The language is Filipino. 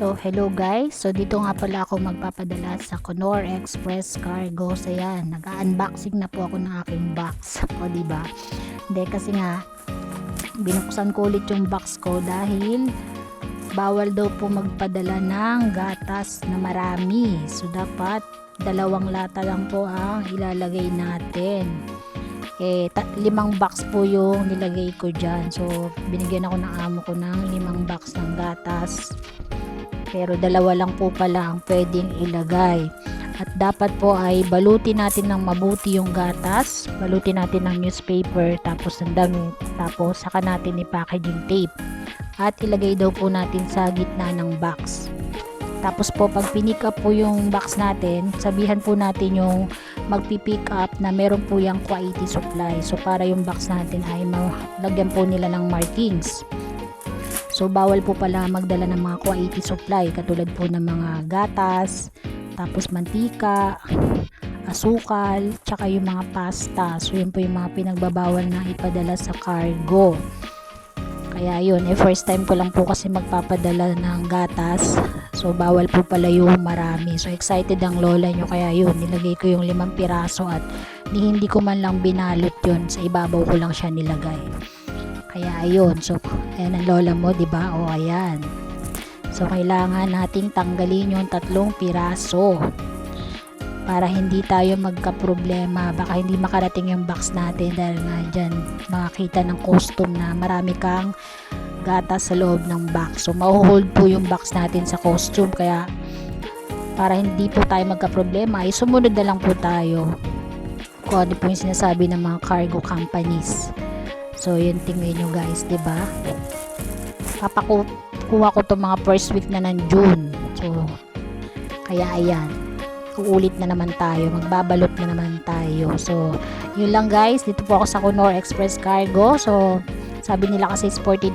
So, hello guys. So, dito nga pala ako magpapadala sa Conor Express Cargo. So, yan. Nag-unboxing na po ako ng aking box. O, diba? Hindi, kasi nga, binuksan ko ulit yung box ko dahil bawal daw po magpadala ng gatas na marami. So, dapat 2 lata lang po ang ilalagay natin. 5 box po yung nilagay ko dyan. So, binigyan ako ng amo ko ng 5 box ng gatas. Pero 2 lang po pala ang pwedeng ilagay. At dapat po ay balutin natin ng mabuti yung gatas. Balutin natin ng newspaper, tapos ng damit, tapos saka natin i-packaging tape. At ilagay daw po natin sa gitna ng box. Tapos po pag pinick up po yung box natin, sabihan po natin yung magpipick up na meron po yung quality supply. So para yung box natin ay malagyan po nila ng markings. So bawal po pala magdala ng mga quality supply katulad po ng mga gatas, tapos mantika, asukal, tsaka yung mga pasta. So yun po yung mga pinagbabawal na ipadala sa cargo. Kaya yun, first time ko lang po kasi magpapadala ng gatas. So bawal po pala yung marami. So excited ang lola nyo, kaya yun, nilagay ko yung 5 piraso at hindi ko man lang binalot yun. Sa ibabaw ko lang siya nilagay. Kaya ayun, so ayan ang lola mo, diba? O ayan. So kailangan nating tanggalin yung 3 piraso para hindi tayo magka-problema. Baka hindi makarating yung box natin dahil nga dyan makakita ng custom na marami kang gatas sa loob ng box. So mahuhold po yung box natin sa costume, kaya para hindi po tayo magka-problema ay sumunod na lang po tayo kung ano po yung sinasabi ng mga cargo companies. So yun, tingnan nyo guys, diba? Kuha ko to mga first week na ng June. So kaya ayan, uulit na naman tayo, magbabalot na naman tayo. So yun lang guys, dito po ako sa Conor Express Cargo. So sabi nila kasi sporty